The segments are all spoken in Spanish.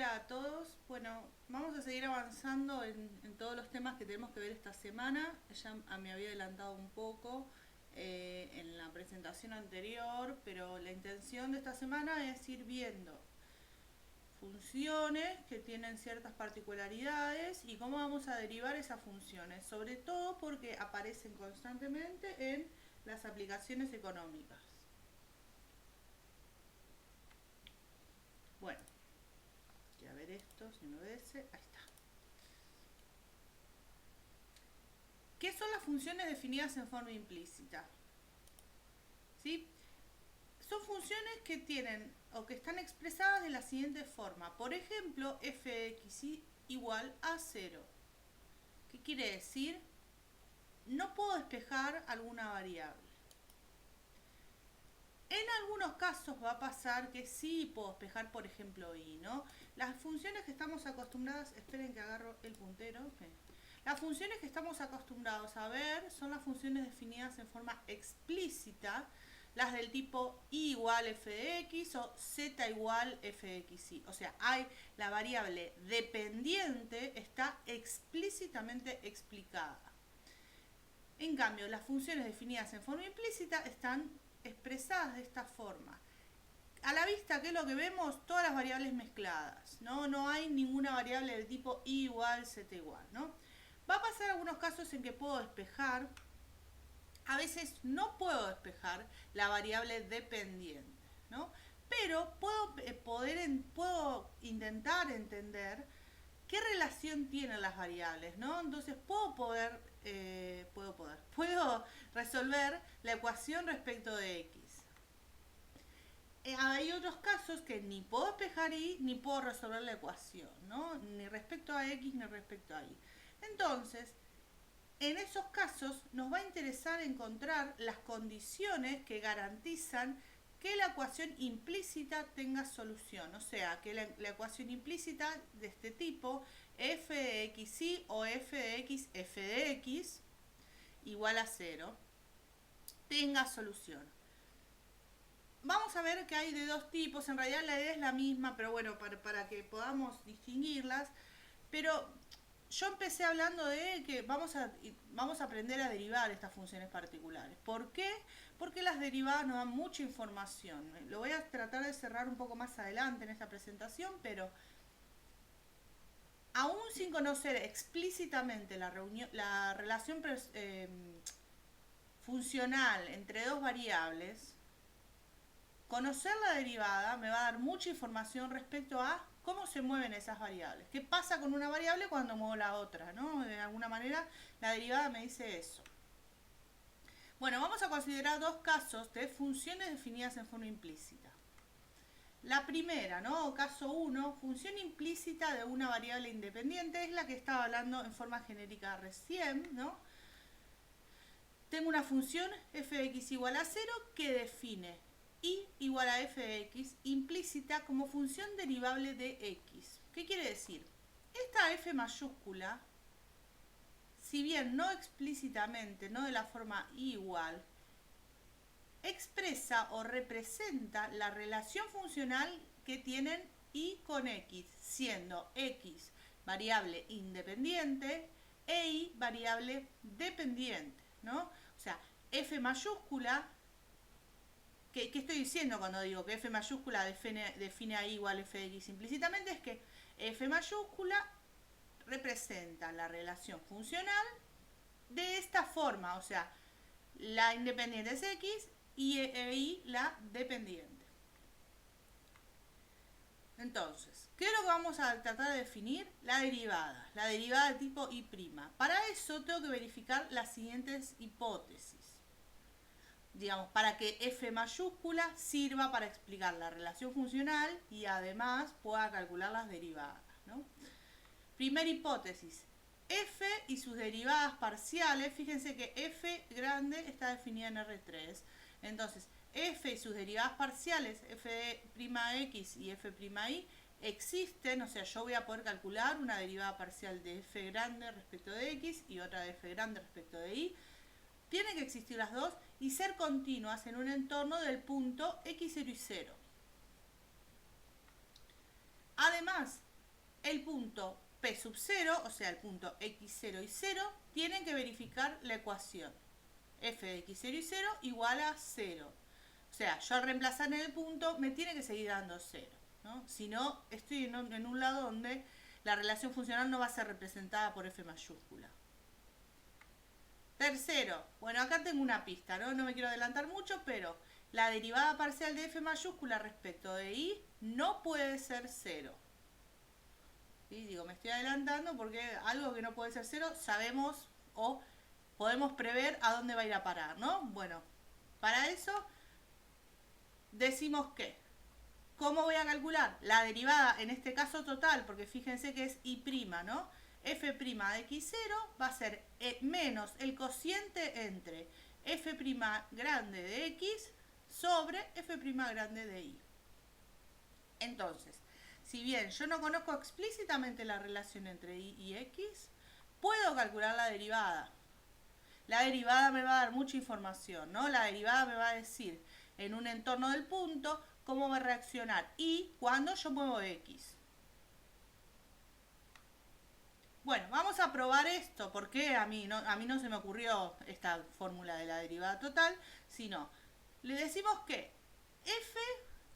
Hola a todos. Bueno, vamos a seguir avanzando en todos los temas que tenemos que ver esta semana. Ya me había adelantado un poco en la presentación anterior, pero la intención de esta semana es ir viendo funciones que tienen ciertas particularidades y cómo vamos a derivar esas funciones, sobre todo porque aparecen constantemente en las aplicaciones económicas. Bueno, a ver esto, si no ves, ahí está. ¿Qué son las funciones definidas en forma implícita? ¿Sí? Son funciones que tienen o que están expresadas de la siguiente forma. Por ejemplo, fx igual a 0. ¿Qué quiere decir? No puedo despejar alguna variable. En algunos casos va a pasar que sí puedo despejar, por ejemplo, y, ¿no? Las funciones que estamos acostumbradas, esperen que agarro el puntero. Okay. Las funciones que estamos acostumbrados a ver son las funciones definidas en forma explícita, las del tipo y igual f de x o z igual f de xy. O sea, hay la variable dependiente está explícitamente explicada. En cambio, las funciones definidas en forma implícita están expresadas de esta forma. A la vista, ¿qué es lo que vemos? Todas las variables mezcladas, ¿no? No hay ninguna variable del tipo y igual, z igual, ¿no? Va a pasar algunos casos en que puedo despejar, a veces no puedo despejar la variable dependiente, ¿no? Pero puedo intentar entender qué relación tienen las variables, ¿no? Entonces puedo resolver la ecuación respecto de x. Hay otros casos que ni puedo despejar y ni puedo resolver la ecuación, ¿no? Ni respecto a x ni respecto a y. Entonces, en esos casos nos va a interesar encontrar las condiciones que garantizan que la ecuación implícita tenga solución. O sea, que la ecuación implícita de este tipo, f de xy o f de x, f de x, igual a 0, tenga solución. Vamos a ver que hay de dos tipos, en realidad la idea es la misma, pero bueno, para que podamos distinguirlas. Pero yo empecé hablando de que vamos a aprender a derivar estas funciones particulares. ¿Por qué? Porque las derivadas nos dan mucha información. Lo voy a tratar de cerrar un poco más adelante en esta presentación, pero aún sin conocer explícitamente la relación funcional entre dos variables, conocer la derivada me va a dar mucha información respecto a cómo se mueven esas variables. ¿Qué pasa con una variable cuando muevo la otra? ¿No? De alguna manera la derivada me dice eso. Bueno, vamos a considerar dos casos de funciones definidas en forma implícita. La primera, ¿no? Caso 1, función implícita de una variable independiente, es la que estaba hablando en forma genérica recién, ¿no? Tengo una función f de x igual a 0 que define y igual a f de x implícita como función derivable de x. ¿Qué quiere decir? Esta f mayúscula, si bien no explícitamente, no de la forma igual, expresa o representa la relación funcional que tienen y con x, siendo x variable independiente e y variable dependiente, ¿no? O sea, f mayúscula, ¿qué estoy diciendo cuando digo que f mayúscula define a y igual f de x implícitamente? Es que f mayúscula representa la relación funcional de esta forma, o sea, la independiente es x y la dependiente. Entonces, ¿qué es lo que vamos a tratar de definir? La derivada de tipo y'. Para eso tengo que verificar las siguientes hipótesis. Digamos, para que f mayúscula sirva para explicar la relación funcional y además pueda calcular las derivadas, ¿no? Primera hipótesis, f y sus derivadas parciales, fíjense que f grande está definida en R3, entonces f y sus derivadas parciales, f de x y f' y, existen, o sea, yo voy a poder calcular una derivada parcial de f grande respecto de x y otra de f grande respecto de y. Tienen que existir las dos y ser continuas en un entorno del punto x0 y 0. Además, el punto P sub 0, o sea, el punto x0 y 0, tienen que verificar la ecuación. F de x0 y 0 igual a 0. O sea, yo al reemplazar en el punto me tiene que seguir dando 0, ¿no? Si no, estoy en un lado donde la relación funcional no va a ser representada por F mayúscula. Tercero, bueno, acá tengo una pista, ¿no? No me quiero adelantar mucho, pero la derivada parcial de F mayúscula respecto de I no puede ser 0. ¿Sí? Digo, me estoy adelantando porque algo que no puede ser 0 sabemos o podemos prever a dónde va a ir a parar, ¿no? Bueno, para eso decimos que, ¿cómo voy a calcular? La derivada, en este caso total, porque fíjense que es I', ¿no? F' de x0 va a ser menos el cociente entre F' grande de x sobre F' grande de Y. Entonces, si bien yo no conozco explícitamente la relación entre Y y X, puedo calcular la derivada. La derivada me va a dar mucha información, ¿no? La derivada me va a decir en un entorno del punto cómo va a reaccionar Y cuando yo muevo X. Bueno, vamos a probar esto, porque a mí no se me ocurrió esta fórmula de la derivada total, sino le decimos que F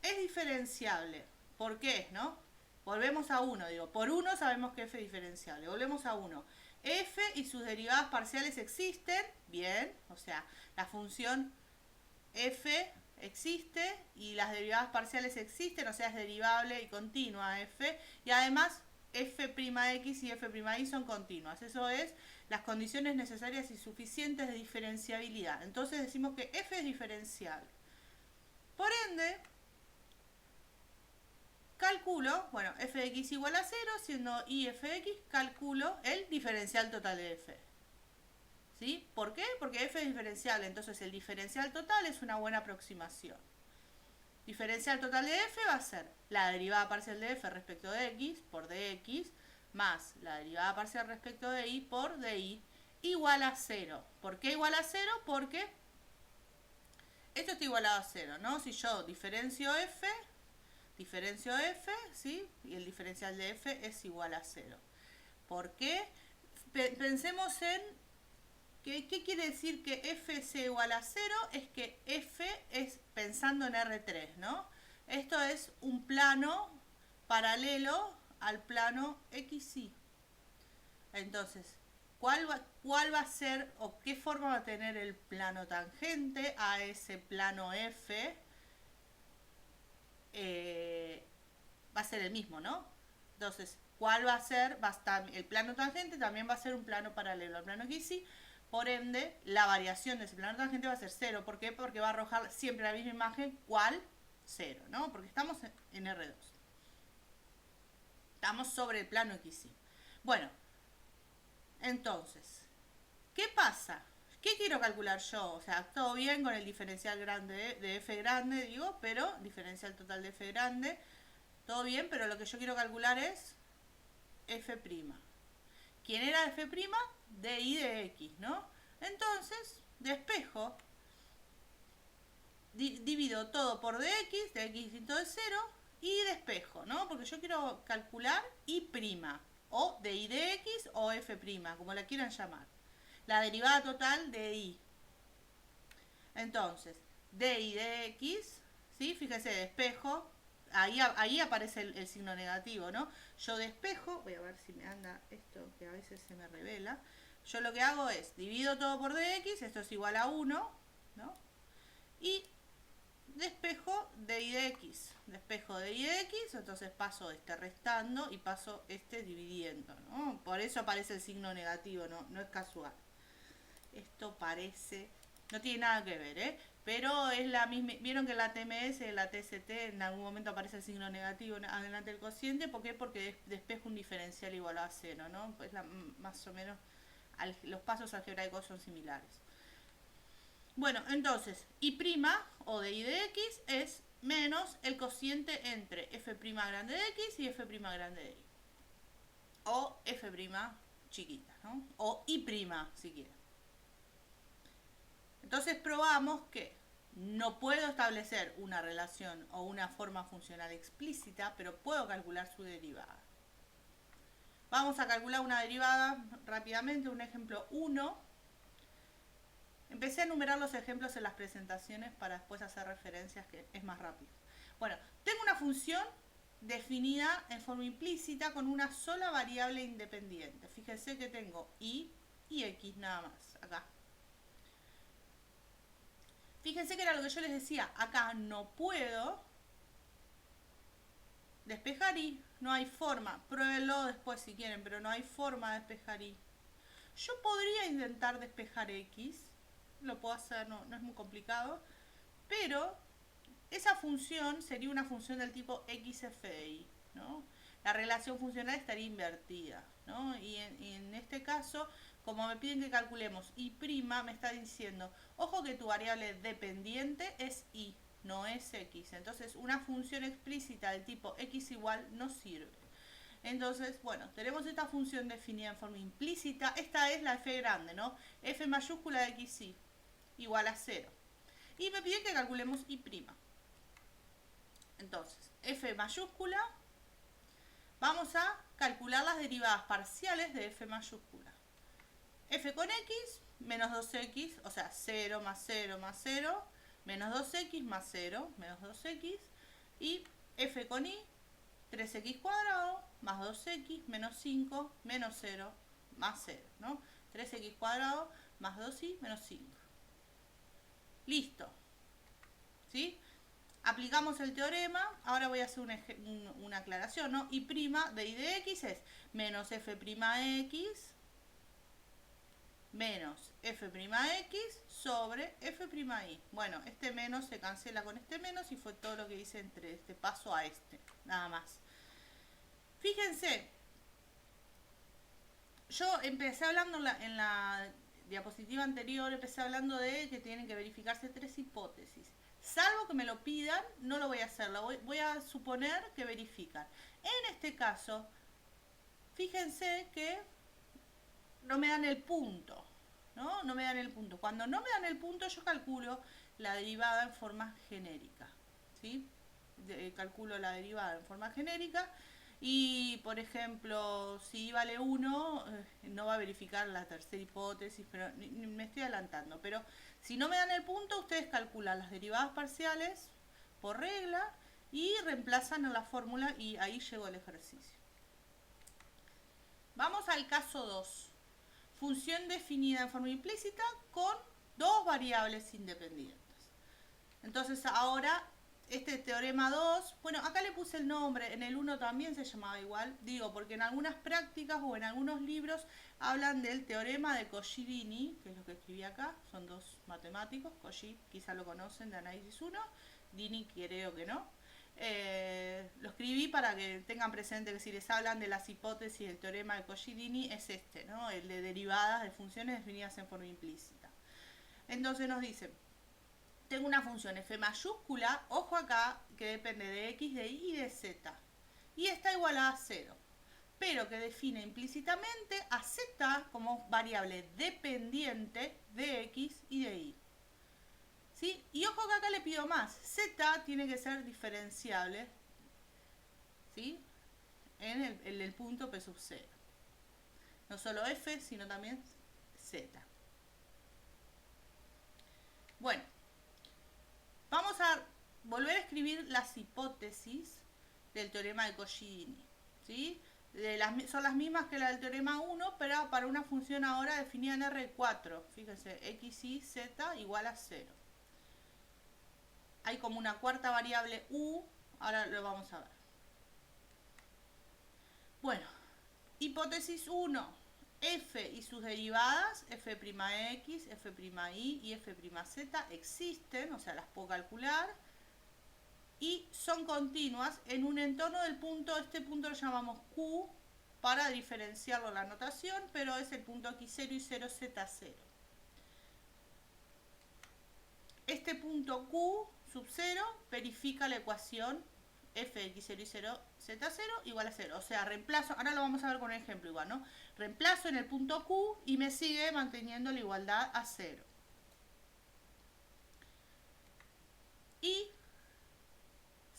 es diferenciable. ¿Por qué? ¿No? Volvemos a 1, digo, por 1 sabemos que F es diferenciable. Volvemos a 1. F y sus derivadas parciales existen, bien, o sea, la función F existe y las derivadas parciales existen, o sea, es derivable y continua F, y además F'X y F'Y son continuas. Eso es las condiciones necesarias y suficientes de diferenciabilidad. Entonces decimos que F es diferenciable. Por ende, calculo, bueno, f de x igual a 0, siendo y f de x, calculo el diferencial total de f. ¿Sí? ¿Por qué? Porque f es diferenciable, entonces el diferencial total es una buena aproximación. Diferencial total de f va a ser la derivada parcial de f respecto de x por dx más la derivada parcial respecto de y por dy igual a 0. ¿Por qué igual a 0? Porque esto está igualado a 0, ¿no? Si yo diferencio f, ¿sí? Y el diferencial de f es igual a 0. ¿Por qué? Pensemos en ¿qué quiere decir que f sea igual a 0? Es que f es pensando en R3, ¿no? Esto es un plano paralelo al plano XY. Entonces, ¿cuál va a ser o qué forma va a tener el plano tangente a ese plano F? Va a ser el mismo, ¿no? Entonces, ¿cuál va a ser? El plano tangente también va a ser un plano paralelo al plano XY. Por ende, la variación de ese plano tangente va a ser 0. ¿Por qué? Porque va a arrojar siempre la misma imagen. ¿Cuál? 0, ¿no? Porque estamos en R2. Estamos sobre el plano XY. Bueno, entonces, ¿qué pasa? ¿Qué quiero calcular yo? O sea, todo bien con el diferencial grande de f grande, digo, pero diferencial total de f grande, todo bien, pero lo que yo quiero calcular es f'. ¿Quién era f'? De y de x, ¿no? Entonces, despejo, divido todo por dx, de x distinto de 0, y despejo, ¿no? Porque yo quiero calcular y', o de y de x o f', como la quieran llamar. La derivada total de y. Entonces, de y de x, ¿sí? Fíjense, despejo, ahí aparece el signo negativo, ¿no? Yo despejo, voy a ver si me anda esto que a veces se me revela. Yo lo que hago es, divido todo por dx, esto es igual a 1, ¿no? Y despejo de y de x. Despejo de y de x, entonces paso este restando y paso este dividiendo, ¿no? Por eso aparece el signo negativo, no es casual. Esto parece, no tiene nada que ver, ¿eh? Pero es la misma. Vieron que en la TMS, en la TST, en algún momento aparece el signo negativo adelante del cociente. ¿Por qué? Porque despejo un diferencial igual a 0, ¿no? Pues más o menos los pasos algebraicos son similares. Bueno, entonces, y' o de y de x es menos el cociente entre f' grande de x y f' grande de y. O f' chiquita, ¿no? O y' si quieren. Entonces probamos que no puedo establecer una relación o una forma funcional explícita, pero puedo calcular su derivada. Vamos a calcular una derivada rápidamente, un ejemplo 1. Empecé a enumerar los ejemplos en las presentaciones para después hacer referencias, que es más rápido. Bueno, tengo una función definida en forma implícita con una sola variable independiente. Fíjense que tengo y x nada más, acá. Fíjense que era lo que yo les decía, acá no puedo despejar y, no hay forma. Pruébenlo después si quieren, pero no hay forma de despejar y. Yo podría intentar despejar x, lo puedo hacer, no es muy complicado, pero esa función sería una función del tipo xf de y, ¿no? La relación funcional estaría invertida, ¿no? Y en este caso, como me piden que calculemos y', me está diciendo, ojo que tu variable dependiente es y, no es x. Entonces, una función explícita del tipo x igual no sirve. Entonces, bueno, tenemos esta función definida en forma implícita. Esta es la f grande, ¿no? F mayúscula de xy igual a 0. Y me piden que calculemos y'. Entonces, f mayúscula, vamos a calcular las derivadas parciales de f mayúscula. F con x, menos 2x, o sea, 0 más 0 más 0, menos 2x más 0, menos 2x, y f con y, 3x cuadrado, más 2x, menos 5, menos 0, más 0, ¿no? 3x cuadrado, más 2y, menos 5. Listo. ¿Sí? Aplicamos el teorema, ahora voy a hacer una aclaración, ¿no? Y' de y de x es menos f' x menos f'x sobre f'y. Bueno, este menos se cancela con este menos y fue todo lo que hice entre este paso a este, nada más. Fíjense, yo empecé hablando en la diapositiva anterior, empecé hablando de que tienen que verificarse 3 hipótesis. Salvo que me lo pidan, no lo voy a hacer, voy a suponer que verifican. En este caso, fíjense que no me dan el punto, ¿no? No me dan el punto. Cuando no me dan el punto, yo calculo la derivada en forma genérica, ¿sí? Calculo la derivada en forma genérica y, por ejemplo, si vale 1, no va a verificar la tercera hipótesis, pero me estoy adelantando. Pero si no me dan el punto, ustedes calculan las derivadas parciales por regla y reemplazan en la fórmula y ahí llegó el ejercicio. Vamos al caso 2. Función definida en forma implícita con dos variables independientes. Entonces ahora este teorema 2, bueno, acá le puse el nombre, en el 1 también se llamaba igual, digo, porque en algunas prácticas o en algunos libros hablan del teorema de Cauchy-Dini, que es lo que escribí acá, son dos matemáticos, Cauchy quizá lo conocen de análisis 1, Dini creo que no. Lo escribí para que tengan presente que si les hablan de las hipótesis del teorema de Cauchy-Dini es este, ¿no? El de derivadas de funciones definidas en forma implícita. Entonces nos dice, tengo una función f mayúscula, ojo acá, que depende de x, de y y de z. Y está igualada a 0. Pero que define implícitamente a z como variable dependiente de x y de y. ¿Sí? Y ojo que acá le pido más. Z tiene que ser diferenciable, ¿sí? En el punto P sub 0. No solo f, sino también z. Bueno, vamos a volver a escribir las hipótesis del teorema de Cauchy-Dini, ¿sí? Son las mismas que la del teorema 1, pero para una función ahora definida en R4. Fíjense, x, y, z igual a 0. Hay como una cuarta variable u, ahora lo vamos a ver. Bueno, hipótesis 1, f y sus derivadas, f'x, f'y y f'z existen, o sea, las puedo calcular, y son continuas en un entorno del punto, este punto lo llamamos Q, para diferenciarlo la notación, pero es el punto x0 y 0z0. Este punto Q sub 0 verifica la ecuación fx0 y 0z0 igual a 0. O sea, reemplazo, ahora lo vamos a ver con un ejemplo igual, ¿no? Reemplazo en el punto Q y me sigue manteniendo la igualdad a 0. Y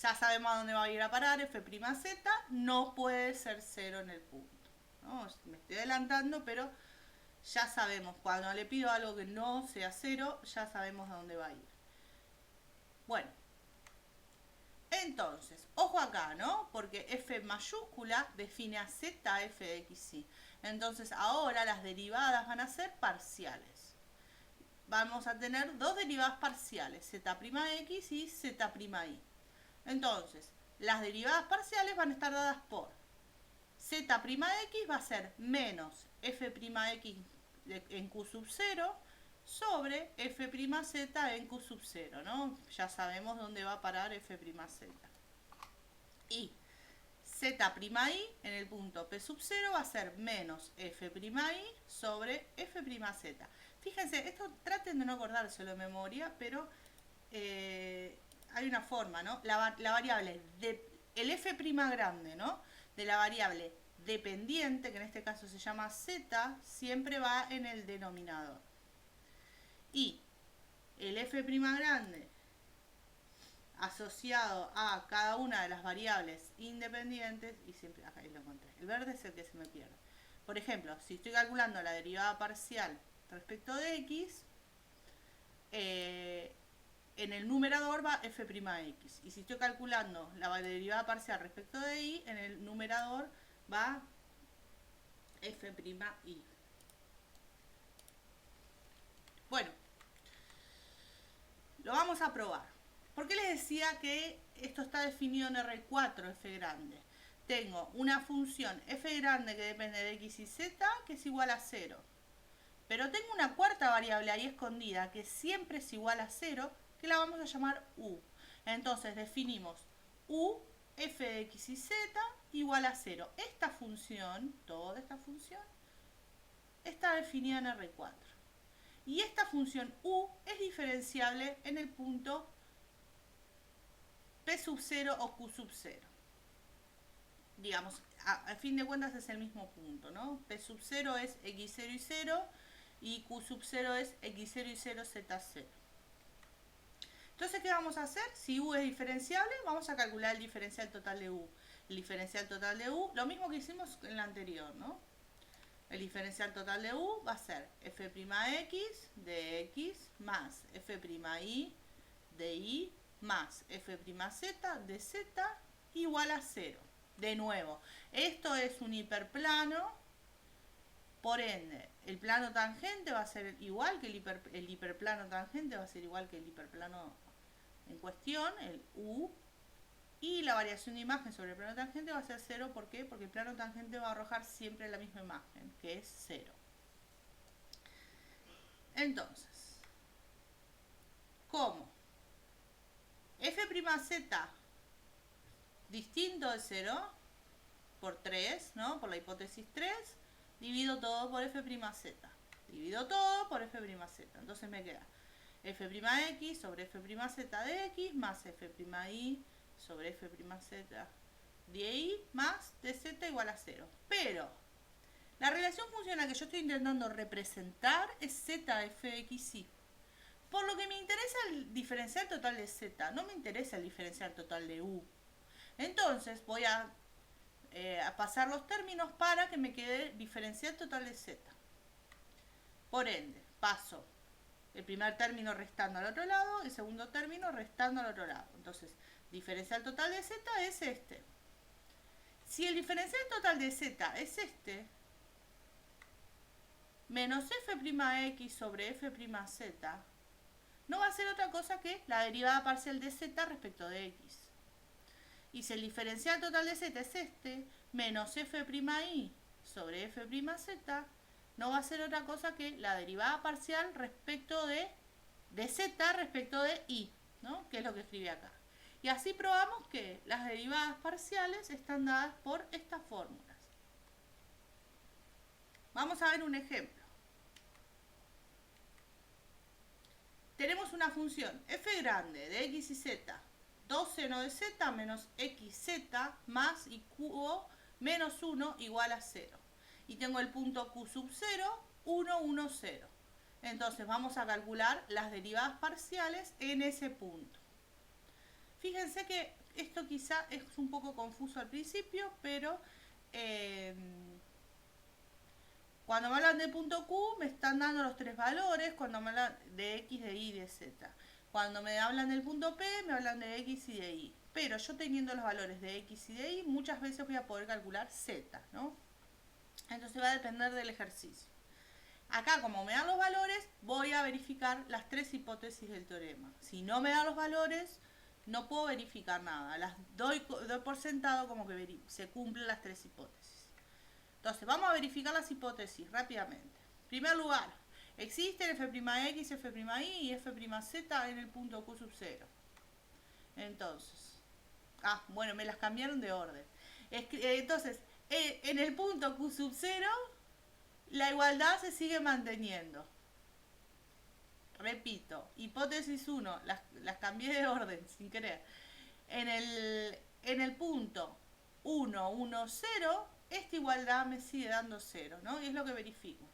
ya sabemos a dónde va a ir a parar, f'z no puede ser 0 en el punto, ¿no? Me estoy adelantando, pero ya sabemos, cuando le pido algo que no sea 0, ya sabemos a dónde va a ir. Bueno, entonces, ojo acá, ¿no? Porque f mayúscula define a z f de x, y. Entonces, ahora las derivadas van a ser parciales. Vamos a tener dos derivadas parciales, z'x y z'y. Entonces, las derivadas parciales van a estar dadas por z'x va a ser menos f'x en q sub 0 sobre f'z en q sub 0, ¿no? Ya sabemos dónde va a parar f'z. Y z'y en el punto p sub 0 va a ser menos f'y sobre f'z. Fíjense, esto traten de no acordárselo de memoria, pero hay una forma, ¿no? La variable el f' grande, ¿no? De la variable dependiente, que en este caso se llama z, siempre va en el denominador. Y el f' grande asociado a cada una de las variables independientes, y siempre, acá lo encontré, el verde es el que se me pierde. Por ejemplo, si estoy calculando la derivada parcial respecto de x, en el numerador va f'x. Y si estoy calculando la derivada parcial respecto de y, en el numerador va f'y. Bueno, lo vamos a probar. ¿Por qué les decía que esto está definido en R4, f grande? Tengo una función f grande que depende de x y z, que es igual a 0. Pero tengo una cuarta variable ahí escondida, que siempre es igual a 0, que la vamos a llamar u. Entonces definimos u, f de x y z, igual a 0. Esta función, toda esta función, está definida en R4. Y esta función u es diferenciable en el punto p sub 0 o q sub 0. Digamos, a fin de cuentas es el mismo punto, ¿no? P sub 0 es x0 y 0 y q sub 0 es x0 y 0 z0. Entonces, ¿qué vamos a hacer? Si u es diferenciable, vamos a calcular el diferencial total de u. El diferencial total de u, lo mismo que hicimos en la anterior, ¿no? El diferencial total de u va a ser f'x de x más f'y de y más f'z de z igual a 0. De nuevo, esto es un hiperplano, por ende, el plano tangente va a ser igual que el hiperplano tangente va a ser igual que el hiperplano en cuestión, el u, y la variación de imagen sobre el plano tangente va a ser 0. ¿Por qué? Porque el plano tangente va a arrojar siempre la misma imagen, que es 0. Entonces, ¿cómo? f'z distinto de 0 por 3, ¿no? Por la hipótesis 3, divido todo por f'z. Divido todo por f'z. Entonces me queda f'x sobre f'z de x más f'y sobre f'z de y más dz igual a 0. Pero la relación funcional que yo estoy intentando representar es z de fxy. Por lo que me interesa el diferencial total de z, no me interesa el diferencial total de u. Entonces voy a pasar los términos para que me quede diferencial total de z. Por ende, paso el primer término restando al otro lado, el segundo término restando al otro lado. Entonces, diferencial total de z es este. Si el diferencial total de z es este, menos f'x sobre f'z, no va a ser otra cosa que la derivada parcial de z respecto de x. Y si el diferencial total de z es este, menos f'y sobre f'z, no va a ser otra cosa que la derivada parcial respecto de z respecto de y, ¿no? Que es lo que escribí acá. Y así probamos que las derivadas parciales están dadas por estas fórmulas. Vamos a ver un ejemplo. Tenemos una función f grande de x y z, 2 seno de z menos xz más y q menos 1 igual a 0. Y tengo el punto q sub 0, 1, 1, 0. Entonces vamos a calcular las derivadas parciales en ese punto. Fíjense que esto quizá es un poco confuso al principio, pero hablan de punto Q, me están dando los tres valores cuando me hablan de X, de Y, de Z. Cuando me hablan del punto P, me hablan de X y de Y. Pero yo teniendo los valores de X y de Y, muchas veces voy a poder calcular Z, ¿no? Entonces va a depender del ejercicio. Acá, como me dan los valores, voy a verificar las tres hipótesis del teorema. Si no me dan los valores, no puedo verificar nada. Las doy por sentado como que se cumplen las tres hipótesis. Entonces, vamos a verificar las hipótesis rápidamente. En primer lugar, existen f'x, f'y y f'z en el punto Q sub 0. Entonces, bueno, me las cambiaron de orden. Entonces, en el punto Q sub 0, la igualdad se sigue manteniendo. Repito, hipótesis 1, las cambié de orden sin querer. En el punto 1, 1, 0, esta igualdad me sigue dando 0, ¿no? Y es lo que verifico.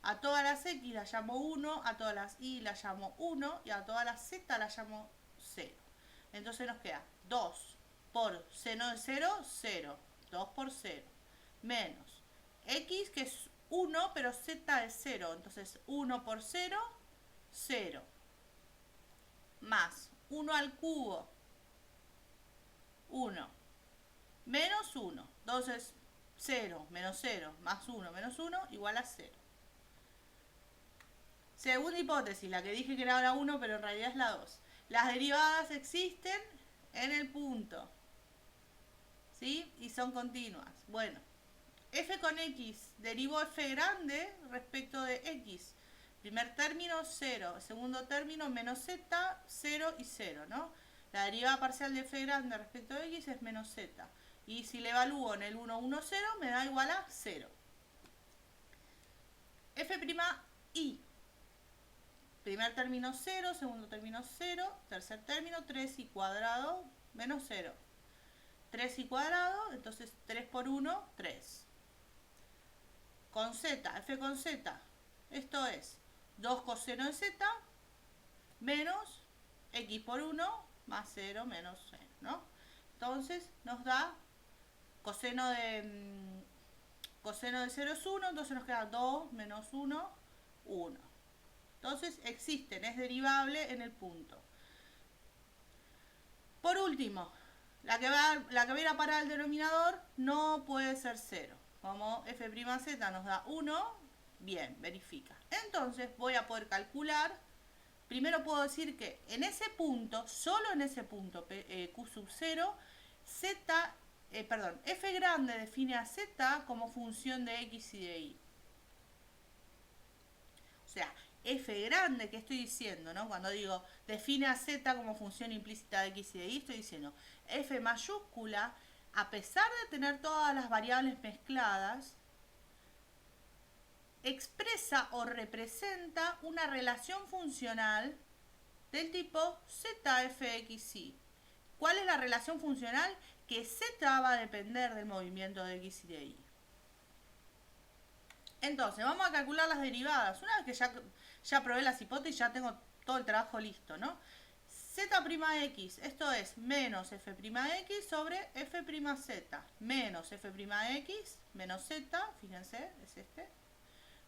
A todas las X las llamo 1, a todas las Y las llamo 1 y a todas las Z las llamo 0. Entonces nos queda 2 por seno de 0, 0. 2 por 0. Menos X, que es 1, pero Z es 0. Entonces 1 por 0, 0. Más 1 al cubo, 1. Menos 1. Entonces 0 menos 0 más 1 menos 1 igual a 0. Segunda hipótesis, la que dije que era la 1, pero en realidad es la 2. Las derivadas existen en el punto, ¿sí? Y son continuas. Bueno, f con x, derivo f grande respecto de x. Primer término, 0. Segundo término, menos z, 0 y 0, ¿no? La derivada parcial de f grande respecto de x es menos z. Y si le evalúo en el 1, 1, 0, me da igual a 0. f'y. Primer término 0, segundo término 0, tercer término 3 y cuadrado menos 0. 3 y cuadrado, entonces 3 por 1, 3. Con z, f con z, esto es 2 coseno de z menos x por 1 más 0 menos 0, ¿no? Entonces nos da coseno de 0 es 1, entonces nos queda 2 menos 1, 1. Entonces existen, es derivable en el punto. Por último, la que va a ir a parar al denominador no puede ser 0. Como f'z nos da 1, bien, verifica. Entonces voy a poder calcular, primero puedo decir que en ese punto, solo en ese punto, Q sub 0, f grande define a z como función de x y de y. O sea, f grande, ¿qué estoy diciendo, no? Cuando digo define a z como función implícita de x y de y, estoy diciendo f mayúscula, a pesar de tener todas las variables mezcladas, expresa o representa una relación funcional del tipo zfxy. ¿Cuál es la relación funcional? Que z va a depender del movimiento de x y de y. Entonces, vamos a calcular las derivadas. Una vez que ya probé las hipótesis, ya tengo todo el trabajo listo, ¿no? z'x, esto es menos f'x sobre f'z, menos f'x, menos z, fíjense, es este,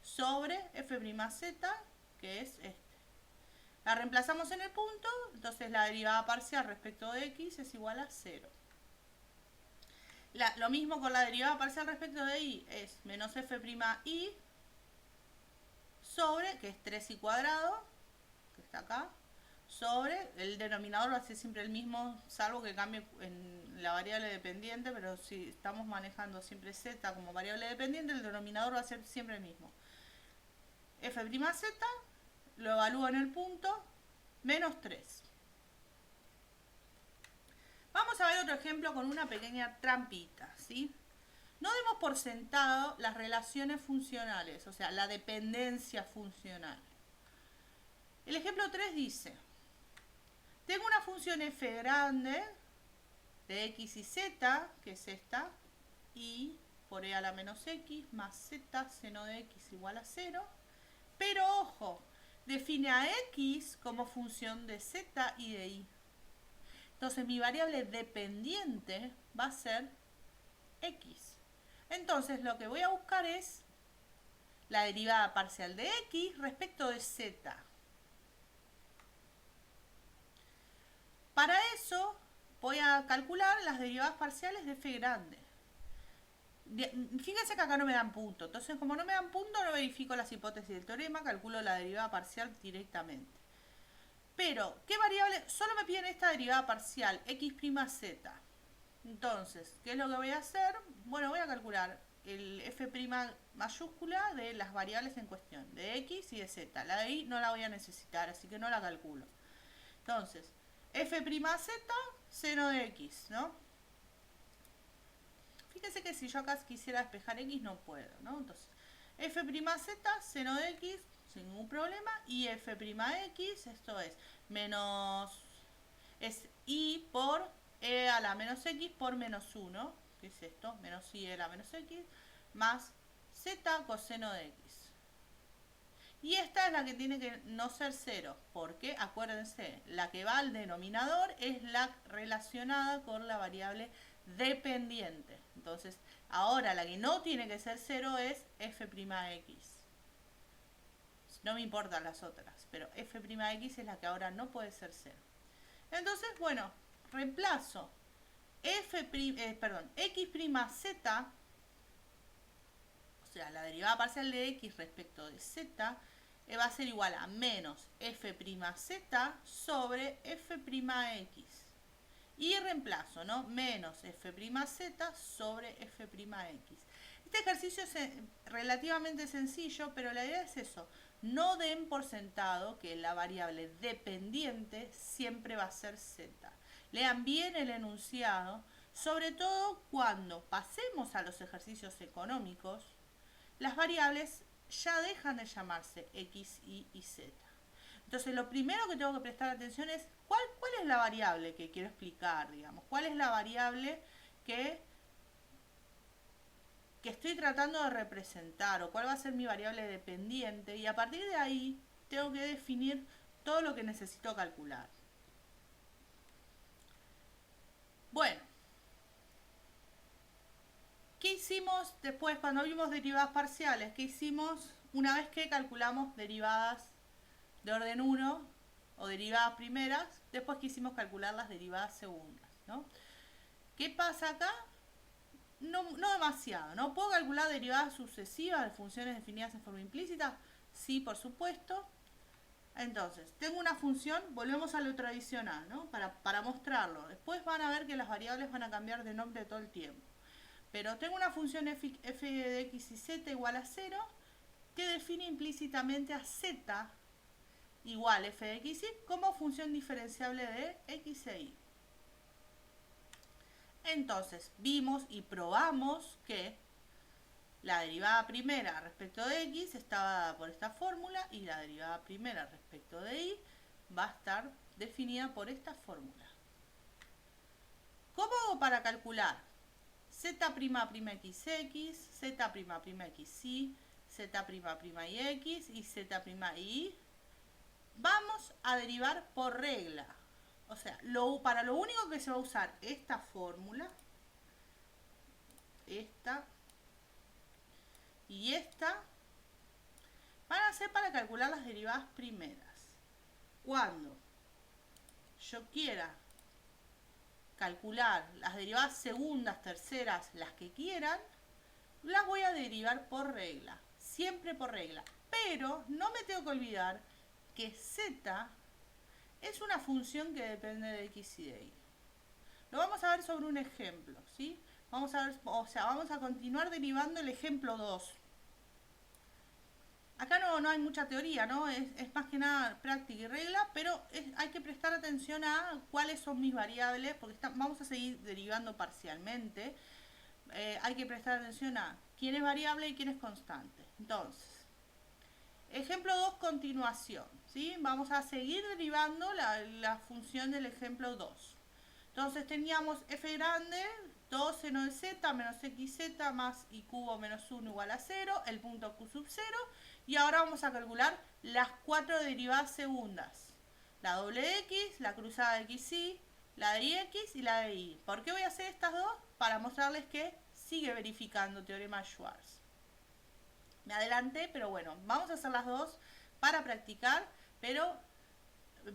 sobre f'z, que es este. La reemplazamos en el punto, entonces la derivada parcial respecto de x es igual a 0. Lo mismo con la derivada parcial respecto de y, es menos f'y sobre, que es 3 y cuadrado, que está acá, sobre, el denominador va a ser siempre el mismo, salvo que cambie en la variable dependiente, pero si estamos manejando siempre z como variable dependiente, el denominador va a ser siempre el mismo. f'z, lo evalúo en el punto, menos 3. Vamos a ver otro ejemplo con una pequeña trampita, ¿sí? No demos por sentado las relaciones funcionales, o sea, la dependencia funcional. El ejemplo 3 dice, tengo una función f grande de x y z, que es esta, y por e a la menos x más z seno de x igual a 0, pero ojo, define a x como función de z y de y. Entonces mi variable dependiente va a ser x. Entonces lo que voy a buscar es la derivada parcial de x respecto de z. Para eso voy a calcular las derivadas parciales de f grande. Fíjense que acá no me dan punto, entonces como no me dan punto no verifico las hipótesis del teorema, calculo la derivada parcial directamente. Pero, ¿qué variable? Solo me piden esta derivada parcial, x'(z). Entonces, ¿qué es lo que voy a hacer? Bueno, voy a calcular el f' mayúscula de las variables en cuestión, de x y de z. La de y no la voy a necesitar, así que no la calculo. Entonces, f'(z), seno de x, ¿no? Fíjense que si yo acá quisiera despejar x no puedo, ¿no? Entonces, f'(z), seno de x, sin ningún problema, y f'x, esto es menos, es y por e a la menos x por menos 1, que es esto, menos y a la menos x, más z coseno de x. Y esta es la que tiene que no ser 0, porque acuérdense, la que va al denominador es la relacionada con la variable dependiente. Entonces, ahora la que no tiene que ser 0 es f'x. No me importan las otras, pero f'x es la que ahora no puede ser 0. Entonces, bueno, reemplazo x'(z), o sea, la derivada parcial de x respecto de z, va a ser igual a menos f'z sobre f'x. Y reemplazo, ¿no? Menos f'z sobre f'x. Este ejercicio es relativamente sencillo, pero la idea es eso. No den por sentado que la variable dependiente siempre va a ser z. Lean bien el enunciado, sobre todo cuando pasemos a los ejercicios económicos, las variables ya dejan de llamarse x, y z. Entonces, lo primero que tengo que prestar atención es cuál es la variable que quiero explicar, digamos. ¿Cuál es la variable que estoy tratando de representar? O cuál va a ser mi variable dependiente. Y a partir de ahí, tengo que definir todo lo que necesito calcular. Bueno. ¿Qué hicimos después cuando vimos derivadas parciales? ¿Qué hicimos una vez que calculamos derivadas de orden 1 o derivadas primeras? Después quisimos calcular las derivadas segundas, ¿no? ¿Qué pasa acá? No demasiado, ¿no? ¿Puedo calcular derivadas sucesivas de funciones definidas en forma implícita? Sí, por supuesto. Entonces, tengo una función, volvemos a lo tradicional, ¿no? Para mostrarlo. Después van a ver que las variables van a cambiar de nombre todo el tiempo. Pero tengo una función f de x y z igual a 0 que define implícitamente a z igual f de x y como función diferenciable de x e y. Entonces, vimos y probamos que la derivada primera respecto de x está dada por esta fórmula y la derivada primera respecto de y va a estar definida por esta fórmula. ¿Cómo hago para calcular z''xx, z''xy, z''y y z'y? Vamos a derivar por regla. O sea, para lo único que se va a usar esta fórmula, esta y esta, van a ser para calcular las derivadas primeras. Cuando yo quiera calcular las derivadas segundas, terceras, las que quieran, las voy a derivar por regla, siempre por regla. Pero no me tengo que olvidar que z es una función que depende de x y de y. Lo vamos a ver sobre un ejemplo, ¿sí? Vamos a ver, vamos a continuar derivando el ejemplo 2. Acá no hay mucha teoría, ¿no? Es más que nada práctica y regla, pero hay que prestar atención a cuáles son mis variables, porque vamos a seguir derivando parcialmente. Hay que prestar atención a quién es variable y quién es constante. Entonces, ejemplo 2, continuación, ¿sí? Vamos a seguir derivando la función del ejemplo 2. Entonces teníamos f grande, 2 seno de z menos xz más y cubo menos 1 igual a 0, el punto q sub 0. Y ahora vamos a calcular las 4 derivadas segundas. La doble de x, la cruzada de xy, la de ix y la de y. ¿Por qué voy a hacer estas dos? Para mostrarles que sigue verificando teorema de Schwarz. Me adelanté, pero bueno, vamos a hacer las dos para practicar, pero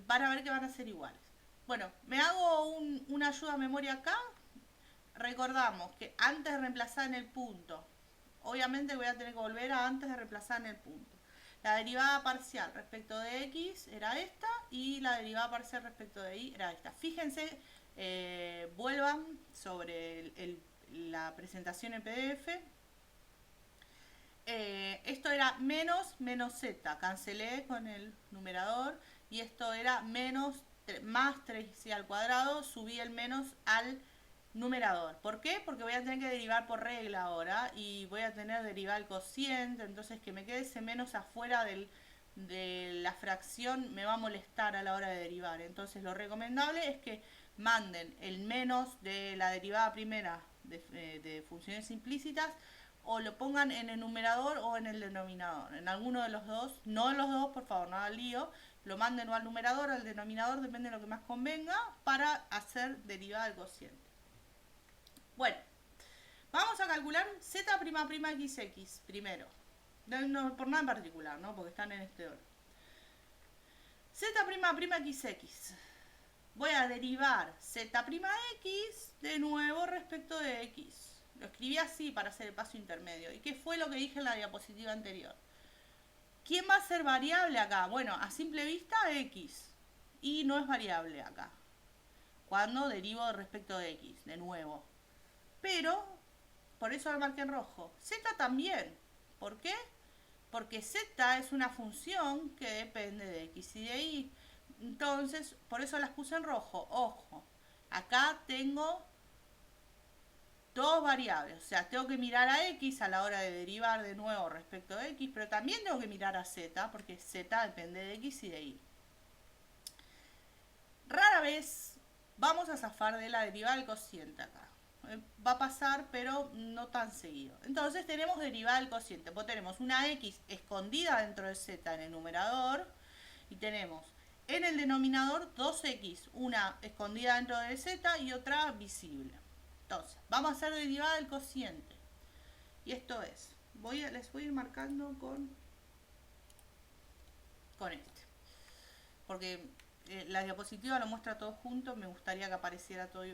van a ver que van a ser iguales. Bueno, me hago una ayuda a memoria acá. Recordamos que antes de reemplazar en el punto, obviamente voy a tener que volver a antes de reemplazar en el punto. La derivada parcial respecto de x era esta y la derivada parcial respecto de y era esta. Fíjense, vuelvan sobre la presentación en PDF. Esto era menos z, cancelé con el numerador y esto era más 3y al cuadrado, subí el menos al numerador. ¿Por qué? Porque voy a tener que derivar por regla ahora y voy a tener derivar el cociente, entonces que me quede ese menos afuera de la fracción me va a molestar a la hora de derivar. Entonces lo recomendable es que manden el menos de la derivada primera de funciones implícitas o lo pongan en el numerador o en el denominador. En alguno de los dos, no en los dos, por favor, no hagan lío. Lo manden o al numerador o al denominador, depende de lo que más convenga, para hacer derivada del cociente. Bueno, vamos a calcular z''xx primero. No, por nada en particular, ¿no? Porque están en este orden. Z''xx. Voy a derivar z'x de nuevo respecto de x. Lo escribí así para hacer el paso intermedio. ¿Y qué fue lo que dije en la diapositiva anterior? ¿Quién va a ser variable acá? Bueno, a simple vista x. Y no es variable acá. Cuando derivo respecto de x, de nuevo. Pero, por eso lo marqué en rojo. Z también. ¿Por qué? Porque z es una función que depende de x y de y. Entonces, por eso las puse en rojo. Ojo, acá tengo dos variables. O sea, tengo que mirar a x a la hora de derivar de nuevo respecto de x, pero también tengo que mirar a z, porque z depende de x y de y. Rara vez vamos a zafar de la derivada del cociente acá. Va a pasar, pero no tan seguido. Entonces tenemos derivada del cociente. Pues tenemos una x escondida dentro de z en el numerador y tenemos en el denominador 2x, una escondida dentro de z y otra visible. Entonces, vamos a hacer derivada del cociente. Y esto es, les voy a ir marcando con este. Porque la diapositiva lo muestra todo junto, me gustaría que apareciera todo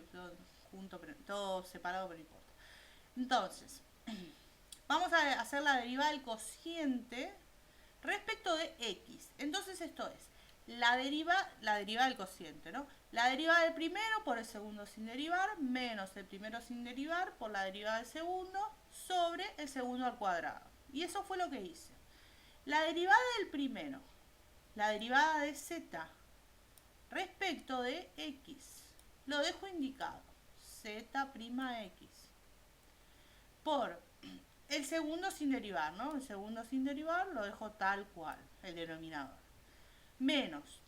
junto, pero todo separado, pero no importa. Entonces, vamos a hacer la derivada del cociente respecto de x. Entonces esto es la derivada del cociente, ¿no? La derivada del primero por el segundo sin derivar menos el primero sin derivar por la derivada del segundo sobre el segundo al cuadrado. Y eso fue lo que hice. La derivada del primero, la derivada de z respecto de x, lo dejo indicado, z'x, por el segundo sin derivar, ¿no? El segundo sin derivar lo dejo tal cual, el denominador. Menos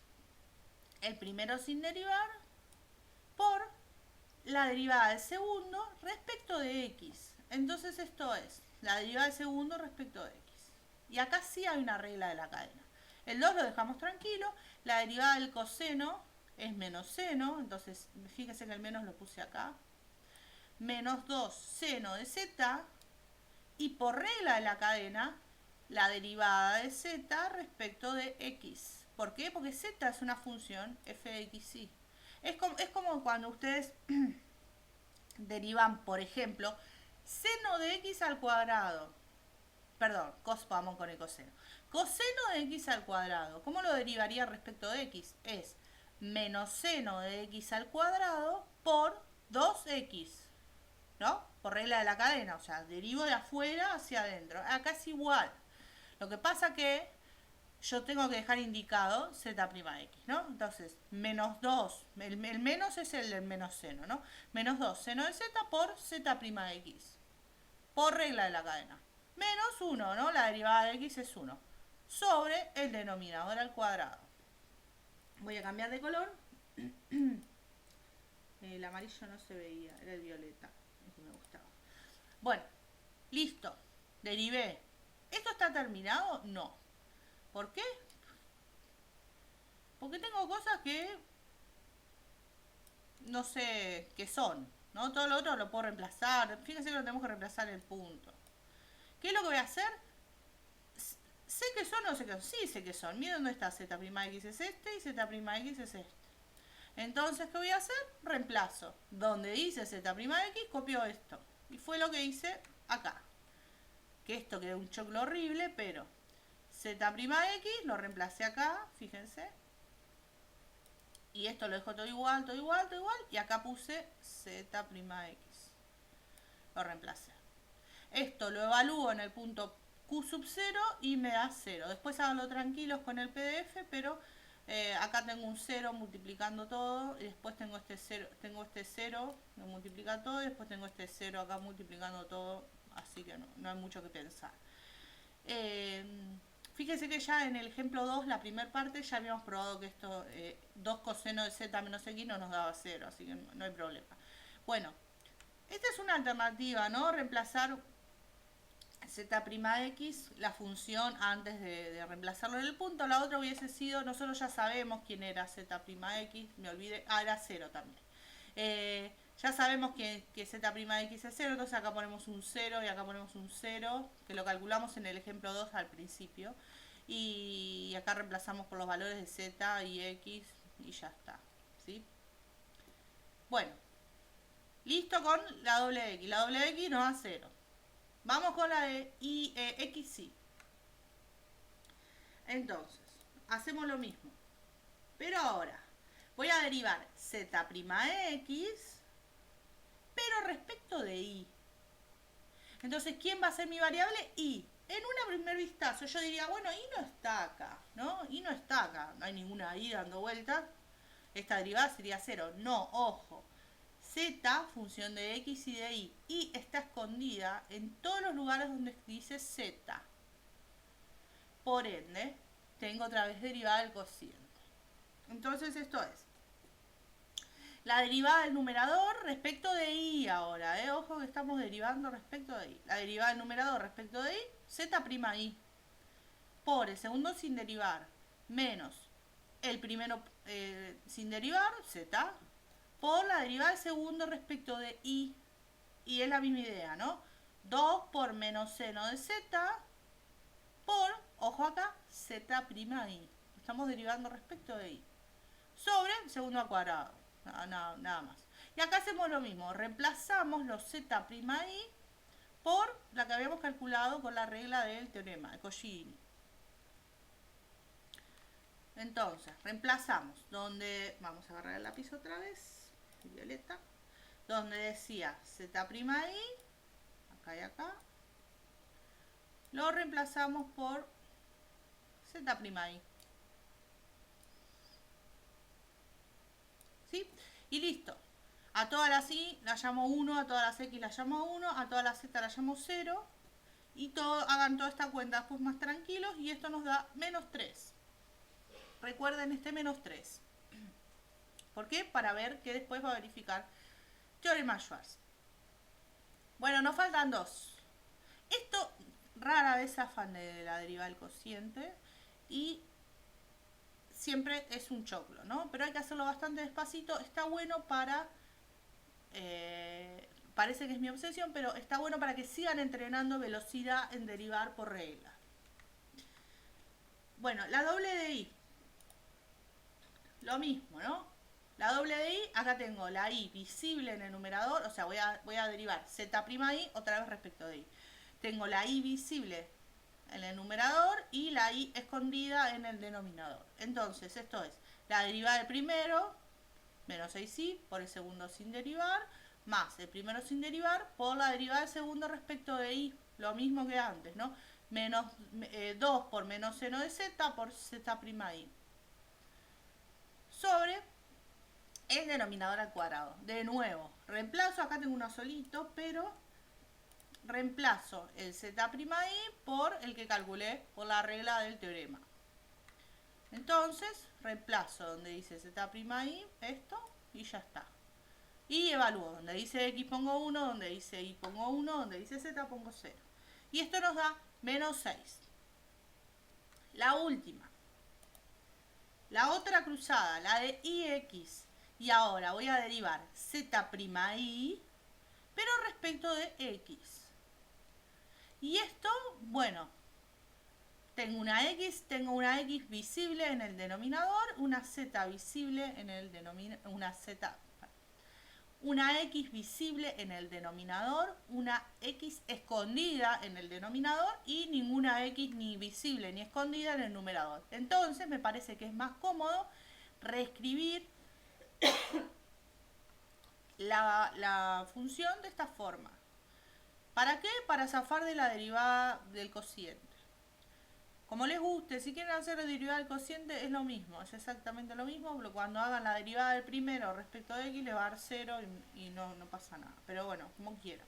el primero sin derivar por la derivada del segundo respecto de x. Entonces esto es la derivada del segundo respecto de x. Y acá sí hay una regla de la cadena. El 2 lo dejamos tranquilo. La derivada del coseno es menos seno. Entonces fíjense que el menos lo puse acá. Menos 2 seno de z. Y por regla de la cadena, la derivada de z respecto de x. ¿Por qué? Porque z es una función f de x y. Es como cuando ustedes derivan, por ejemplo, seno de x al cuadrado. Perdón, vamos con el coseno. Coseno de x al cuadrado. ¿Cómo lo derivaría respecto de x? Es menos seno de x al cuadrado por 2x. ¿No? Por regla de la cadena. O sea, derivo de afuera hacia adentro. Acá es igual. Lo que pasa que yo tengo que dejar indicado z'x, ¿no? Entonces, menos 2, el menos es el del menos seno, ¿no? Menos 2 seno de z por z'x, por regla de la cadena. Menos 1, ¿no? La derivada de x es 1, sobre el denominador al cuadrado. Voy a cambiar de color. El amarillo no se veía, era el violeta, el que me gustaba. Bueno, listo, derivé. ¿Esto está terminado? No. ¿Por qué? Porque tengo cosas que no sé qué son, ¿no? Todo lo otro lo puedo reemplazar. Fíjense que lo tenemos que reemplazar el punto. ¿Qué es lo que voy a hacer? ¿Sé qué son o no sé qué son? Sí, sé qué son. Miren dónde está z' x es este y z' x es este. Entonces, ¿qué voy a hacer? Reemplazo. Donde dice z' x, copio esto. Y fue lo que hice acá. Que esto quedó un choclo horrible, pero z' x lo reemplacé acá, fíjense. Y esto lo dejo todo igual, todo igual, todo igual. Y acá puse z'. Lo reemplacé. Esto lo evalúo en el punto Q sub 0 y me da 0. Después háganlo tranquilos con el PDF, pero acá tengo un 0 multiplicando todo. Y después tengo este 0, lo multiplica todo. Y después tengo este 0 acá multiplicando todo. Así que no hay mucho que pensar. Fíjense que ya en el ejemplo 2, la primera parte, ya habíamos probado que esto, 2 coseno de z menos x no nos daba 0, así que no hay problema. Bueno, esta es una alternativa, ¿no? Reemplazar z', la función, antes de reemplazarlo en el punto. La otra hubiese sido, nosotros ya sabemos quién era z', me olvidé, era 0 también. Ya sabemos que z', es 0, entonces acá ponemos un 0 y acá ponemos un 0, que lo calculamos en el ejemplo 2 al principio. Y acá reemplazamos por los valores de z y x y ya está, ¿sí? Bueno, listo con la doble x. La doble x nos da 0. Vamos con la de x, sí. Entonces, hacemos lo mismo. Pero ahora, voy a derivar z', pero respecto de y. Entonces, ¿quién va a ser mi variable? Y. En un primer vistazo yo diría, bueno, y no está acá, ¿no? Y no está acá, no hay ninguna y dando vueltas. Esta derivada sería 0. No, ojo. Z, función de x y de y. Y está escondida en todos los lugares donde dice z. Por ende, tengo otra vez derivada del cociente. Entonces esto es la derivada del numerador respecto de y ahora, ojo que estamos derivando respecto de y. La derivada del numerador respecto de y, z', por el segundo sin derivar, menos el primero sin derivar, z, por la derivada del segundo respecto de y. Y es la misma idea, ¿no? 2 por menos seno de z por, ojo acá, z', estamos derivando respecto de y. Sobre el segundo al cuadrado. Nada más. Y acá hacemos lo mismo. Reemplazamos los z', por la que habíamos calculado con la regla del teorema de Cauchy. Entonces, reemplazamos donde, vamos a agarrar el lápiz otra vez, violeta, donde decía z', acá y acá, lo reemplazamos por z'. ¿Sí? Y listo. A todas las y las llamo 1, a todas las x las llamo 1, a todas las z las llamo 0. Y hagan toda esta cuenta después más tranquilos. Y esto nos da menos 3. Recuerden este menos 3. ¿Por qué? Para ver que después va a verificar teorema Schwarz. Bueno, nos faltan 2. Esto rara vez zafan de la derivada del cociente. Y siempre es un choclo, ¿no? Pero hay que hacerlo bastante despacito. Está bueno para... parece que es mi obsesión, pero está bueno para que sigan entrenando velocidad en derivar por regla. Bueno, la doble de i. Lo mismo, ¿no? La doble de i, acá tengo la i visible en el numerador, o sea, voy a derivar z', otra vez respecto de i. Tengo la i visible en el numerador y la i escondida en el denominador. Entonces, esto es la derivada del primero, menos 6i, por el segundo sin derivar, más el primero sin derivar, por la derivada del segundo respecto de i. Lo mismo que antes, ¿no? Menos 2 por menos seno de z por z', sobre el denominador al cuadrado. De nuevo, reemplazo, acá tengo uno solito, pero reemplazo el z', por el que calculé por la regla del teorema. Entonces, reemplazo donde dice z', esto, y ya está. Y evalúo, donde dice x pongo 1, donde dice y pongo 1, donde dice z pongo 0. Y esto nos da menos 6. La última. La otra cruzada, la de ix. Y ahora voy a derivar z', pero respecto de x. Y esto, bueno, tengo una X visible en el denominador, una Z visible en el denominador, una X visible en el denominador, una X escondida en el denominador y ninguna X ni visible ni escondida en el numerador. Entonces me parece que es más cómodo reescribir la función de esta forma. ¿Para qué? Para zafar de la derivada del cociente. Como les guste, si quieren hacer la derivada del cociente es lo mismo, es exactamente lo mismo, pero cuando hagan la derivada del primero respecto de x le va a dar 0 y no pasa nada. Pero bueno, como quieran.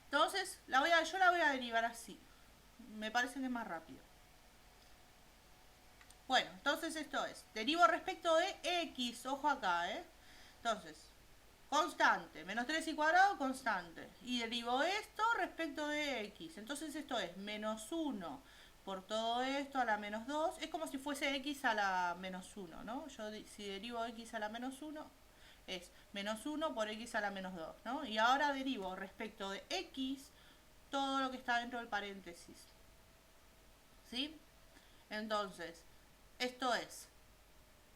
Entonces, yo la voy a derivar así. Me parece que es más rápido. Bueno, entonces esto es, derivo respecto de x, ojo acá, Entonces, constante, menos 3 y cuadrado, constante. Y derivo esto respecto de x. Entonces esto es menos 1 por todo esto a la menos 2. Es como si fuese x a la menos 1, ¿no? Si derivo x a la menos 1, es menos 1 por x a la menos 2, ¿no? Y ahora derivo respecto de x todo lo que está dentro del paréntesis. ¿Sí? Entonces, esto es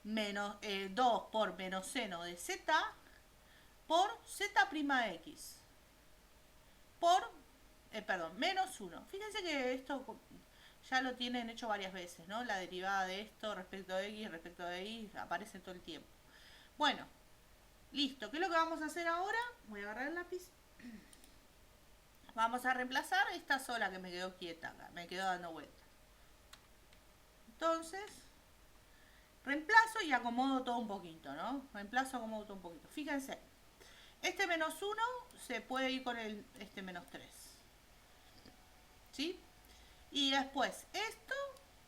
menos 2 por menos seno de z por z'x por, menos 1. Fíjense que esto ya lo tienen hecho varias veces, ¿no? La derivada de esto respecto de x, respecto de y, aparece todo el tiempo. Bueno, listo. ¿Qué es lo que vamos a hacer ahora? Voy a agarrar el lápiz. Vamos a reemplazar esta sola que me quedó quieta acá, me quedó dando vuelta. Entonces, reemplazo y acomodo todo un poquito, ¿no? Reemplazo, acomodo todo un poquito. Fíjense, este menos 1 se puede ir con este menos 3. ¿Sí? Y después, esto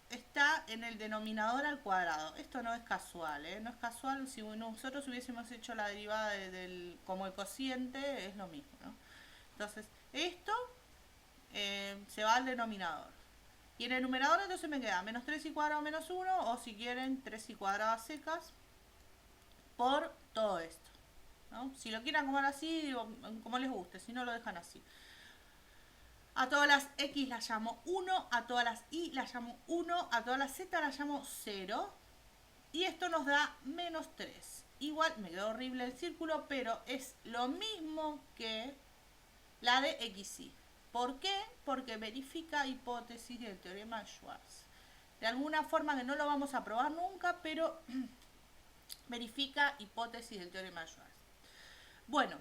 está en el denominador al cuadrado. Esto no es casual, ¿eh? No es casual. Si nosotros hubiésemos hecho la derivada como el cociente, es lo mismo, ¿no? Entonces, esto se va al denominador. Y en el numerador entonces me queda menos 3 y cuadrado menos 1, o si quieren 3 y cuadrado secas, por todo esto, ¿no? Si lo quieren acomodar así, digo, como les guste, si no lo dejan así. A todas las X las llamo 1, a todas las Y las llamo 1, a todas las Z las llamo 0. Y esto nos da menos 3. Igual, me quedó horrible el círculo, pero es lo mismo que la de XY. ¿Por qué? Porque verifica hipótesis del teorema de Schwarz. De alguna forma que no lo vamos a probar nunca, pero verifica hipótesis del teorema de Schwarz. Bueno,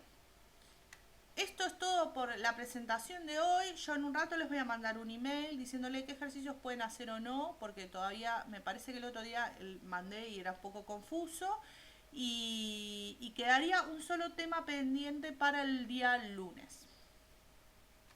esto es todo por la presentación de hoy. Yo en un rato les voy a mandar un email diciéndole qué ejercicios pueden hacer o no, porque todavía me parece que el otro día mandé y era un poco confuso. Y quedaría un solo tema pendiente para el día lunes.